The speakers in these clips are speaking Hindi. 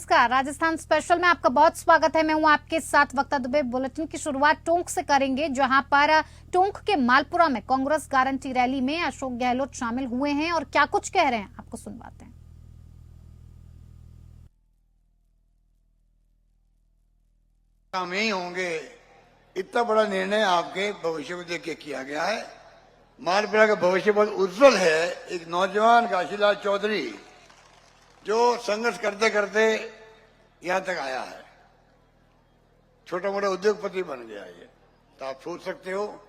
नमस्कार, राजस्थान स्पेशल में आपका बहुत स्वागत है। मैं हूं आपके साथ वक्ता दुबे। बुलेटिन की शुरुआत टोंक से करेंगे, जहां पर टोंक के मालपुरा में कांग्रेस गारंटी रैली में अशोक गहलोत शामिल हुए हैं और क्या कुछ कह रहे हैं आपको सुनवाते हैं। काम ही होंगे, इतना बड़ा निर्णय आपके भविष्य को देख के किया गया है। मालपुरा का भविष्य बहुत उज्जवल है। एक नौजवान काशीलाल चौधरी जो संघर्ष करते करते यहां तक आया है, छोटा मोटा उद्योगपति बन गया है। तो आप सोच सकते हो,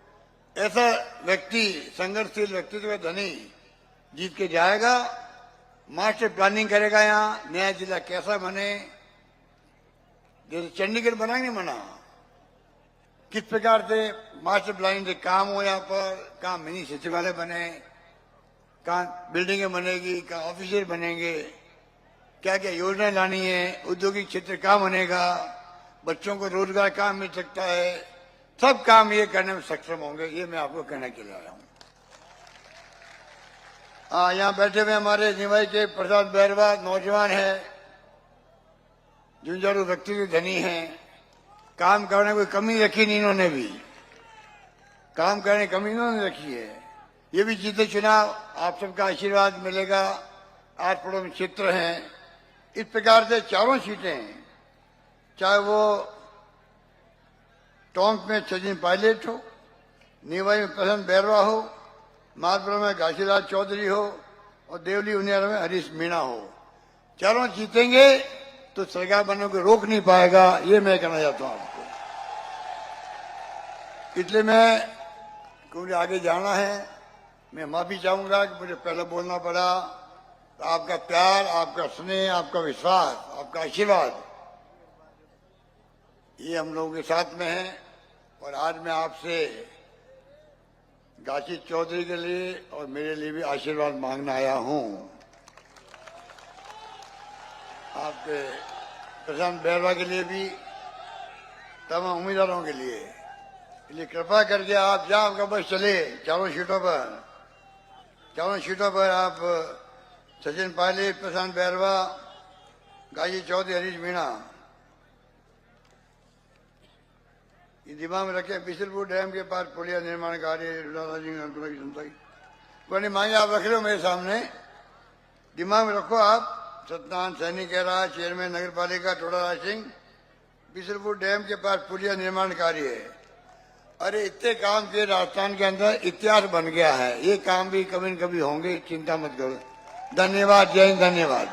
ऐसा व्यक्ति, संघर्षशील व्यक्तित्व का धनी जीत के जाएगा। मास्टर प्लानिंग करेगा, यहाँ नया जिला कैसा बने, जैसे चंडीगढ़ बना नहीं बना, किस प्रकार से मास्टर प्लानिंग से काम हो, यहाँ पर कहाँ मिनी सचिवालय बने, कहाँ बिल्डिंगें बनेगी, कहाँ ऑफिसर बनेंगे, क्या क्या योजनाएं लानी है, औद्योगिक क्षेत्र कहाँ बनेगा, बच्चों को रोजगार कहाँ मिल सकता है, सब काम ये करने में सक्षम होंगे। ये मैं आपको कहने के लिए आया हूँ। यहाँ बैठे हुए हमारे निवाई के प्रसाद बैरवा नौजवान है, जुंझारू व्यक्तित्व धनी है। काम करने कोई कमी रखी नहीं, इन्होंने भी काम करने की कमी इन्होंने रखी है। ये भी जीते चुनाव, आप सबका आशीर्वाद मिलेगा। आस पड़ोस में क्षेत्र हैं, इस प्रकार से चारों सीटें हैं, चाहे वो टोंक में सचिन पायलट हो, निवाई में प्रसन्न बैरवा हो, मालपुरा में घासीलाल चौधरी हो और देवली उनियारा में हरीश मीणा हो। चारों जीतेंगे तो सरकार बनने को रोक नहीं पाएगा। ये मैं कहना चाहता हूं आपको। इसलिए मुझे आगे जाना है, मैं माफी चाहूंगा कि मुझे पहले बोलना पड़ा। आपका प्यार, आपका स्नेह, आपका विश्वास, आपका आशीर्वाद, ये हम लोगों के साथ में है। और आज मैं आपसे घासी चौधरी के लिए और मेरे लिए भी आशीर्वाद मांगने आया हूं। आपके प्रशांत बैरवा के लिए भी, तमाम उम्मीदवारों के लिए, इसलिए कृपा करके आप जहां आपका बस चले, चारों सीटों पर आप सचिन पायलट, प्रशांत बैरवा, घासी चौधरी, हरीश मीणा, ये दिमाग में रखे। बिशलपुर डैम के पास पुलिया निर्माण कार्य की मांगे आप रख रहे हो मेरे सामने, दिमाग में रखो आप। सत्यनारायण सैनी कह रहा है, चेयरमैन नगर पालिका टोडाराज सिंह, बिशलपुर डैम के पास पुलिया निर्माण कार्य है। अरे इतने काम के राजस्थान के अंदर इतिहास बन गया है। ये काम भी कभी न कभी होंगे, चिंता मत करो। धन्यवाद, जय हिंद, धन्यवाद।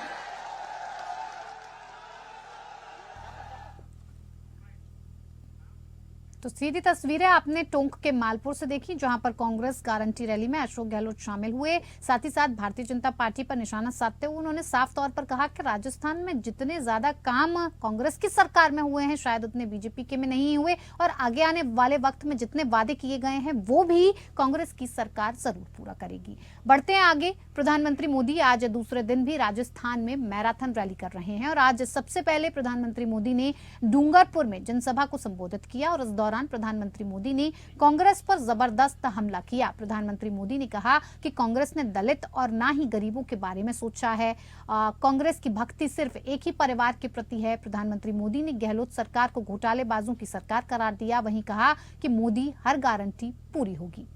तो सीधी तस्वीरें आपने टोंक के मालपुर से देखी, जहां पर कांग्रेस गारंटी रैली में अशोक गहलोत शामिल हुए। साथ ही साथ भारतीय जनता पार्टी पर निशाना साधते हुए उन्होंने साफ तौर पर कहा कि राजस्थान में जितने ज्यादा काम कांग्रेस की सरकार में हुए हैं, शायद उतने बीजेपी के में नहीं हुए, और आगे आने वाले वक्त में जितने वादे किए गए हैं वो भी कांग्रेस की सरकार जरूर पूरा करेगी। बढ़ते हैं आगे। प्रधानमंत्री मोदी आज दूसरे दिन भी राजस्थान में मैराथन रैली कर रहे हैं और आज सबसे पहले प्रधानमंत्री मोदी ने डूंगरपुर में जनसभा को संबोधित किया और इस दौरान प्रधानमंत्री मोदी ने कांग्रेस पर जबरदस्त हमला किया। प्रधानमंत्री मोदी ने कहा कि कांग्रेस ने दलित और ना ही गरीबों के बारे में सोचा है। कांग्रेस की भक्ति सिर्फ एक ही परिवार के प्रति है। प्रधानमंत्री मोदी ने गहलोत सरकार को घोटालेबाजों की सरकार करार दिया। वहीं कहा कि मोदी हर गारंटी पूरी होगी।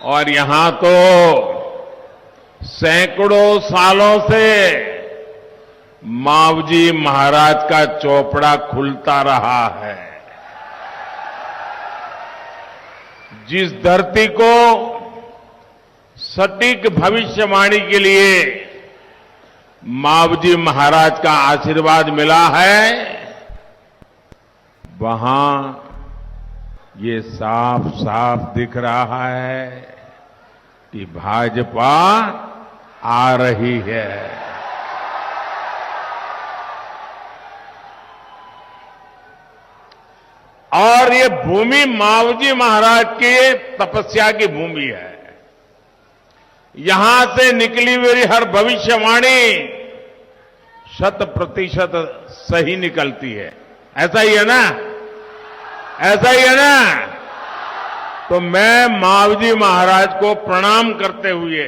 और यहां तो सैकड़ों सालों से मावजी महाराज का चौपड़ा खुलता रहा है। जिस धरती को सटीक भविष्यवाणी के लिए मावजी महाराज का आशीर्वाद मिला है, वहां ये साफ साफ दिख रहा है कि भाजपा आ रही है। और ये भूमि मावजी महाराज की तपस्या की भूमि है। यहां से निकली हुई हर भविष्यवाणी 100% सही निकलती है। ऐसा ही है ना? ऐसा ही है ना? तो मैं मावजी महाराज को प्रणाम करते हुए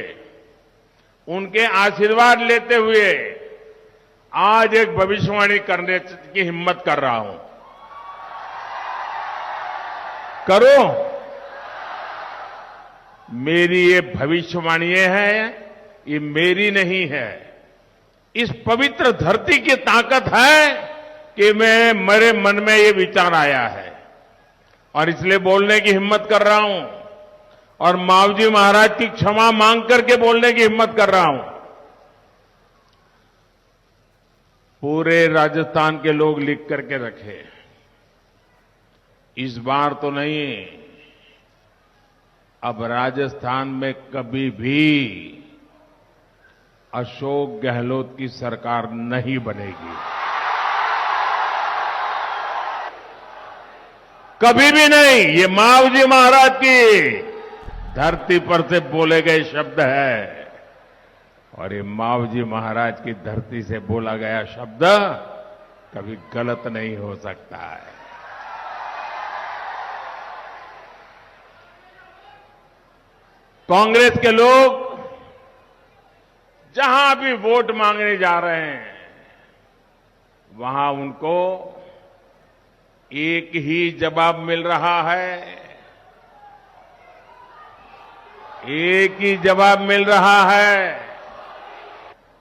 उनके आशीर्वाद लेते हुए आज एक भविष्यवाणी करने की हिम्मत कर रहा हूं। करो। मेरी ये भविष्यवाणी है, ये मेरी नहीं है। इस पवित्र धरती की ताकत है कि मेरे मन में ये विचार आया है और इसलिए बोलने की हिम्मत कर रहा हूं और मावजी महाराज की क्षमा मांग करके बोलने की हिम्मत कर रहा हूं। पूरे राजस्थान के लोग लिख करके रखे, इस बार तो नहीं, अब राजस्थान में कभी भी अशोक गहलोत की सरकार नहीं बनेगी। कभी भी नहीं। ये मावजी महाराज की धरती पर से बोले गए शब्द है और ये मावजी महाराज की धरती से बोला गया शब्द कभी गलत नहीं हो सकता है। कांग्रेस के लोग जहां भी वोट मांगने जा रहे हैं वहां उनको एक ही जवाब मिल रहा है, एक ही जवाब मिल रहा है।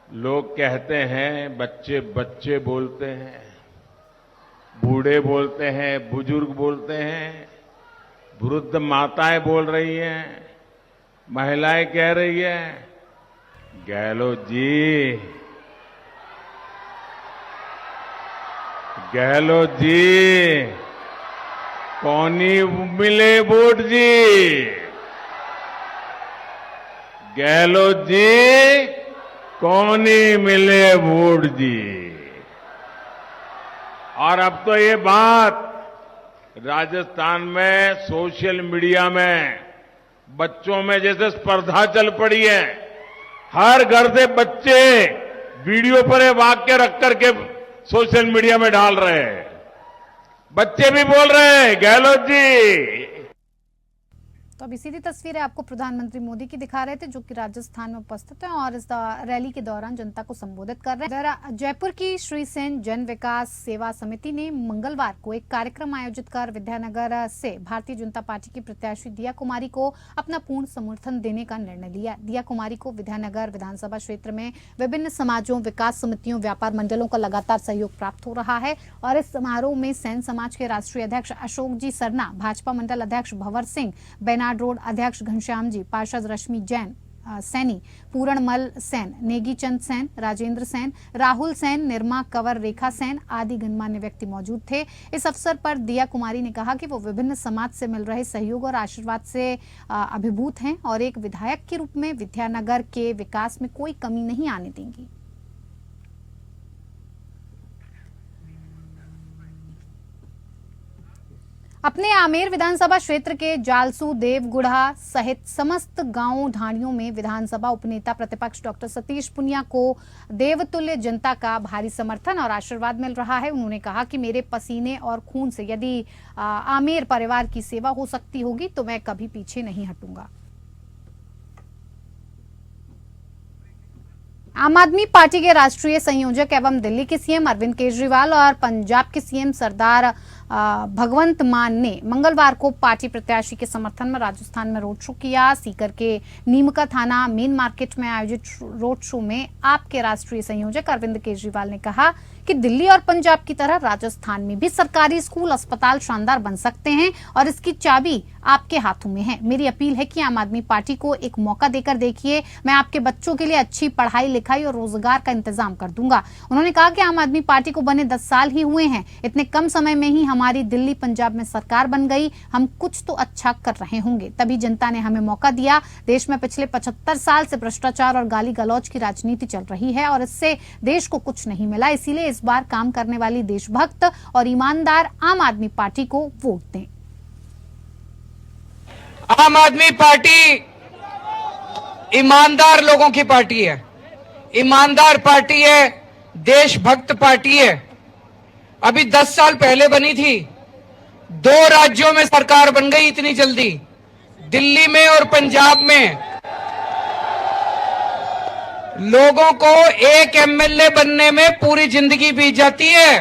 लोग कहते हैं, बच्चे बच्चे बोलते हैं, बूढ़े बोलते हैं, बुजुर्ग बोलते हैं, वृद्ध माताएं बोल रही हैं, महिलाएं कह रही हैं, गहलोत जी, गहलोत जी, कौनी मिले वोट जी, गहलोत जी, कौनी मिले वोट जी। और अब तो ये बात राजस्थान में सोशल मीडिया में बच्चों में जैसे स्पर्धा चल पड़ी है। हर घर से बच्चे वीडियो पर ये वाक्य रख करके सोशल मीडिया में डाल रहे हैं। बच्चे भी बोल रहे हैं, गहलोत जी। तो अभी सीधी तस्वीरें आपको प्रधानमंत्री मोदी की दिखा रहे थे, जो कि राजस्थान में उपस्थित हैं और इस रैली के दौरान जनता को संबोधित कर रहे हैं। जयपुर की श्री सेन जन विकास सेवा समिति ने मंगलवार को एक कार्यक्रम आयोजित कर विद्यानगर से भारतीय जनता पार्टी की प्रत्याशी दिया कुमारी को अपना पूर्ण समर्थन देने का निर्णय लिया। दिया कुमारी को विद्यानगर विधानसभा क्षेत्र में विभिन्न समाजों, विकास समितियों, व्यापार मंडलों का लगातार सहयोग प्राप्त हो रहा है और इस समारोह में सेन समाज के राष्ट्रीय अध्यक्ष अशोक जी सरना, भाजपा मंडल अध्यक्ष भंवर सिंह, बेनाड रोड अध्यक्ष घनश्याम जी, पार्षद रश्मि जैन सैनी, पूरणमल सेन, नेगी चंद सेन, राजेंद्र सेन, राहुल सेन, निर्मा कंवर, रेखा सेन आदि गणमान्य व्यक्ति मौजूद थे। इस अवसर पर दिया कुमारी ने कहा कि वो विभिन्न समाज से मिल रहे सहयोग और आशीर्वाद से अभिभूत हैं और एक विधायक के रूप में विद्यानगर के विकास में कोई कमी नहीं आने देंगी। अपने आमेर विधानसभा क्षेत्र के जालसू, देवगुढ़ा सहित समस्त गांवों ढाणियों में विधानसभा उपनेता प्रतिपक्ष डॉक्टर सतीश पुनिया को देवतुल्य जनता का भारी समर्थन और आशीर्वाद मिल रहा है। उन्होंने कहा कि मेरे पसीने और खून से यदि आमेर परिवार की सेवा हो सकती होगी तो मैं कभी पीछे नहीं हटूंगा। आम आदमी पार्टी के राष्ट्रीय संयोजक एवं दिल्ली के सीएम अरविंद केजरीवाल और पंजाब के सीएम सरदार भगवंत मान ने मंगलवार को पार्टी प्रत्याशी के समर्थन में राजस्थान में रोड शो किया। सीकर के नीमका थाना मेन मार्केट में आयोजित रोड शो में आप के राष्ट्रीय संयोजक अरविंद केजरीवाल ने कहा कि दिल्ली और पंजाब की तरह राजस्थान में भी सरकारी स्कूल, अस्पताल शानदार बन सकते हैं और इसकी चाबी आपके हाथों में है। मेरी अपील है कि आम आदमी पार्टी को एक मौका देकर देखिए। मैं आपके बच्चों के लिए अच्छी पढ़ाई लिखाई और रोजगार का इंतजाम कर दूंगा। उन्होंने कहा कि आम आदमी पार्टी को बने 10 साल ही हुए हैं, इतने कम समय में ही हमारी दिल्ली पंजाब में सरकार बन गई। हम कुछ तो अच्छा कर रहे होंगे, तभी जनता ने हमें मौका दिया। देश में पिछले 75 साल से भ्रष्टाचार और गाली गलौज की राजनीति चल रही है और इससे देश को कुछ नहीं मिला। इसीलिए इस बार काम करने वाली देशभक्त और ईमानदार आम आदमी पार्टी को वोट दें। आम आदमी पार्टी ईमानदार लोगों की पार्टी है, ईमानदार पार्टी है, देशभक्त पार्टी है। अभी 10 साल पहले बनी थी, 2 राज्यों में सरकार बन गई इतनी जल्दी, दिल्ली में और पंजाब में। लोगों को एक एमएलए बनने में पूरी जिंदगी बीत जाती है।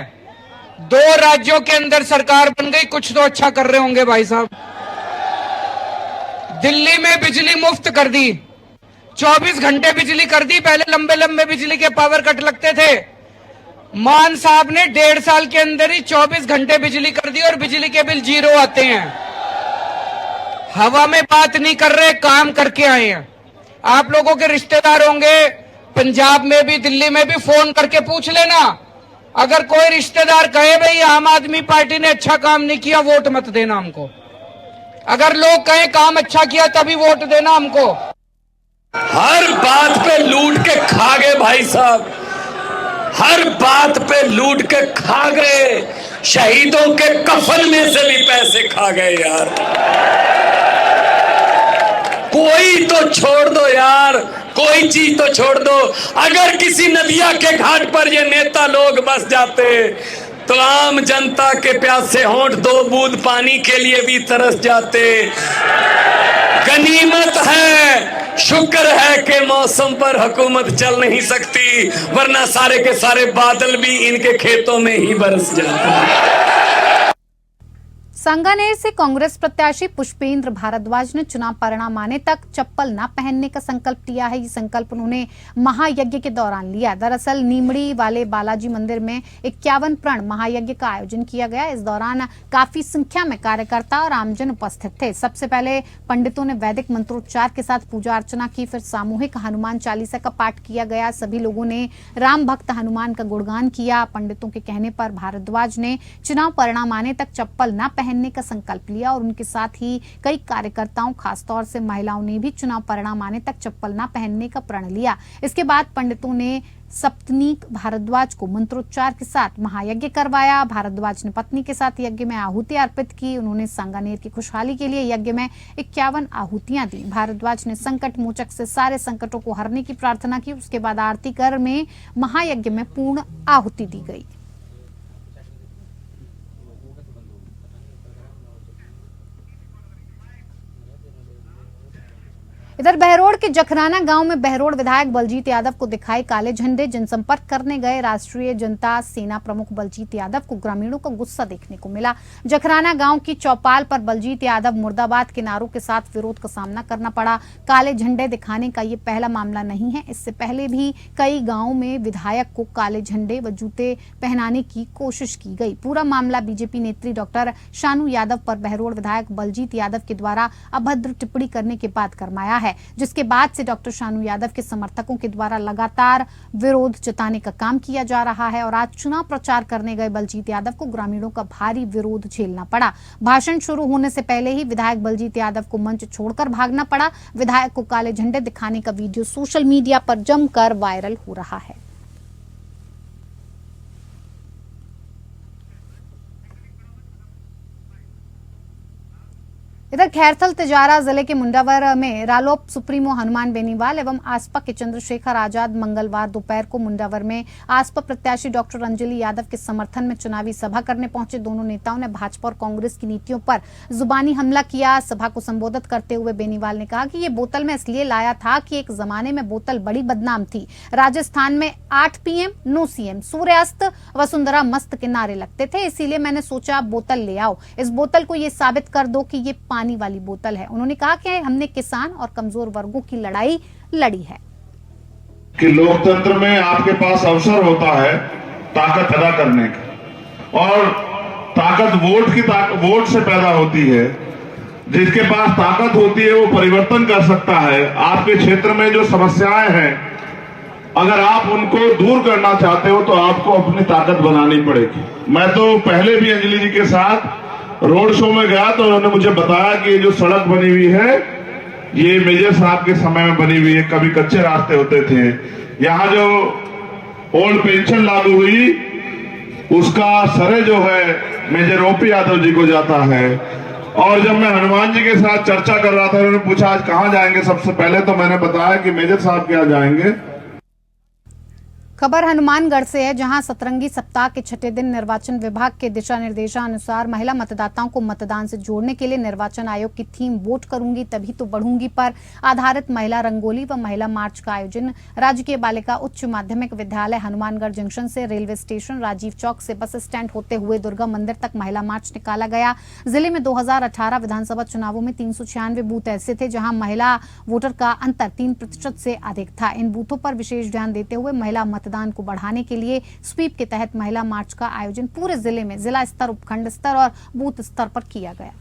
2 राज्यों के अंदर सरकार बन गई, कुछ तो अच्छा कर रहे होंगे भाई साहब। दिल्ली में बिजली मुफ्त कर दी, 24 घंटे बिजली कर दी। पहले लंबे लंबे बिजली के पावर कट लगते थे। मान साहब ने 1.5 साल के अंदर ही 24 घंटे बिजली कर दी और बिजली के बिल 0 आते हैं। हवा में बात नहीं कर रहे, काम करके आए हैं। आप लोगों के रिश्तेदार होंगे पंजाब में भी, दिल्ली में भी, फोन करके पूछ लेना। अगर कोई रिश्तेदार कहे भाई आम आदमी पार्टी ने अच्छा काम नहीं किया, वोट मत देना हमको। अगर लोग कहें काम अच्छा किया तभी वोट देना हमको। हर बात पे लूट के खा गए भाई साहब, हर बात पे लूट के खा गए। शहीदों के कफन में से भी पैसे खा गए यार। कोई तो छोड़ दो यार, कोई चीज तो छोड़ दो। अगर किसी नदिया के घाट पर ये नेता लोग बस जाते तो आम जनता के प्यासे होंठ 2 बूंद पानी के लिए भी तरस जाते। गनीमत है, शुक्र है कि मौसम पर हुकूमत चल नहीं सकती, वरना सारे के सारे बादल भी इनके खेतों में ही बरस जाते। सांगानेर से कांग्रेस प्रत्याशी पुष्पेंद्र भारद्वाज ने चुनाव परिणाम आने तक चप्पल न पहनने का संकल्प लिया है। ये संकल्प उन्होंने महायज्ञ के दौरान लिया। दरअसल नीमड़ी वाले बालाजी मंदिर में 51 प्रण महायज्ञ का आयोजन किया गया। इस दौरान काफी संख्या में कार्यकर्ता और आमजन उपस्थित थे। सबसे पहले पंडितों ने वैदिक मंत्रोच्चार के साथ पूजा अर्चना की, फिर सामूहिक हनुमान चालीसा का पाठ किया गया। सभी लोगों ने राम भक्त हनुमान का गुणगान किया। पंडितों के कहने पर भारद्वाज ने चुनाव परिणाम आने तक चप्पल न पहनने का संकल्प लिया और उनके साथ ही कई कार्यकर्ताओं, खासतौर से महिलाओं ने भी चुनाव परिणाम आने तक चप्पल न पहनने का प्रण लिया। इसके बाद पंडितों ने सप्तनीक भारद्वाज को मंत्रोच्चार के साथ महायज्ञ करवाया। भारद्वाज ने पत्नी के साथ यज्ञ में आहुति अर्पित की। उन्होंने सांगानेर की खुशहाली के लिए यज्ञ में 51 आहुतियां दी। भारद्वाज ने संकट मोचक से सारे संकटों को हरने की प्रार्थना की। उसके बाद आरती कर में महायज्ञ में पूर्ण आहुति दी गई। इधर बहरोड के जखराना गांव में बहरोड विधायक बलजीत यादव को दिखाए काले झंडे। जनसंपर्क करने गए राष्ट्रीय जनता सेना प्रमुख बलजीत यादव को ग्रामीणों का गुस्सा देखने को मिला। जखराना गांव की चौपाल पर बलजीत यादव मुर्दाबाद के नारों के साथ विरोध का सामना करना पड़ा। काले झंडे दिखाने का ये पहला मामला नहीं है। इससे पहले भी कई गाँव में विधायक को काले झंडे व जूते पहनाने की कोशिश की गई। पूरा मामला बीजेपी नेत्री डॉक्टर शानू यादव पर बहरोड विधायक बलजीत यादव के द्वारा अभद्र टिप्पणी करने के बाद गरमाया है, जिसके बाद से डॉक्टर शानू यादव के समर्थकों के द्वारा लगातार विरोध जताने का काम किया जा रहा है और आज चुनाव प्रचार करने गए बलजीत यादव को ग्रामीणों का भारी विरोध झेलना पड़ा। भाषण शुरू होने से पहले ही विधायक बलजीत यादव को मंच छोड़कर भागना पड़ा। विधायक को काले झंडे दिखाने का वीडियो सोशल मीडिया पर जमकर वायरल हो रहा है। इधर खैरथल तिजारा जिले के मुंडावर में रालोप सुप्रीमो हनुमान बेनीवाल एवं आसपा के चंद्रशेखर आजाद मंगलवार दोपहर को मुंडावर में आसपा प्रत्याशी डॉक्टर अंजलि यादव के समर्थन में चुनावी सभा करने पहुंचे। दोनों नेताओं ने भाजपा और कांग्रेस की नीतियों पर जुबानी हमला किया। सभा को संबोधित करते हुए बेनीवाल ने कहा कि ये बोतल मैं इसलिए लाया था कि एक जमाने में बोतल बड़ी बदनाम थी। राजस्थान में 8 PM नो CM, सूर्यास्त वसुंधरा मस्त के नारे लगते थे, इसीलिए मैंने सोचा बोतल ले आओ। इस बोतल को ये साबित कर दो कि ये पानी वाली बोतल है। उन्होंने कहा कि हमने किसान और कमजोर वर्गों की लड़ाई लड़ी है कि लोकतंत्र में आपके पास अवसर होता है ताकत अदा करने का, और ताकत वोट से पैदा होती है। जिसके पास ताकत होती है वो परिवर्तन कर सकता है। आपके क्षेत्र में जो समस्याएं हैं, अगर आप उनको दूर करना चाहते हो तो आपको अपनी ताकत बनानी पड़ेगी। मैं तो पहले भी अंजलि जी के साथ रोड शो में गया तो उन्होंने मुझे बताया कि ये जो सड़क बनी हुई है ये मेजर साहब के समय में बनी हुई है। कभी कच्चे रास्ते होते थे। यहाँ जो ओल्ड पेंशन लागू हुई उसका श्रेय जो है मेजर OP यादव जी को जाता है। और जब मैं हनुमान जी के साथ चर्चा कर रहा था, उन्होंने पूछा आज कहाँ जाएंगे, सबसे पहले तो मैंने बताया कि मेजर साहब के यहाँ जाएंगे। खबर हनुमानगढ़ से है, जहां सतरंगी सप्ताह के छठे दिन निर्वाचन विभाग के दिशा निर्देशानुसार महिला मतदाताओं को मतदान से जोड़ने के लिए निर्वाचन आयोग की थीम वोट करूंगी तभी तो बढ़ूंगी पर आधारित महिला रंगोली व महिला मार्च का आयोजन राजकीय बालिका उच्च माध्यमिक विद्यालय हनुमानगढ़ जंक्शन से रेलवे स्टेशन, राजीव चौक से बस स्टैंड होते हुए दुर्गा मंदिर तक महिला मार्च निकाला गया। जिले में 2018 विधानसभा चुनावों में 396 बूथ ऐसे थे जहां महिला वोटर का अंतर 3% से अधिक था। इन बूथों पर विशेष ध्यान देते हुए महिला मतदान को बढ़ाने के लिए स्वीप के तहत महिला मार्च का आयोजन पूरे जिले में जिला स्तर, उपखंड स्तर और बूथ स्तर पर किया गया।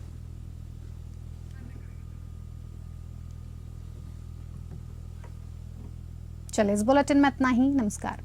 चलिए, इस बुलेटिन में इतना ही। नमस्कार।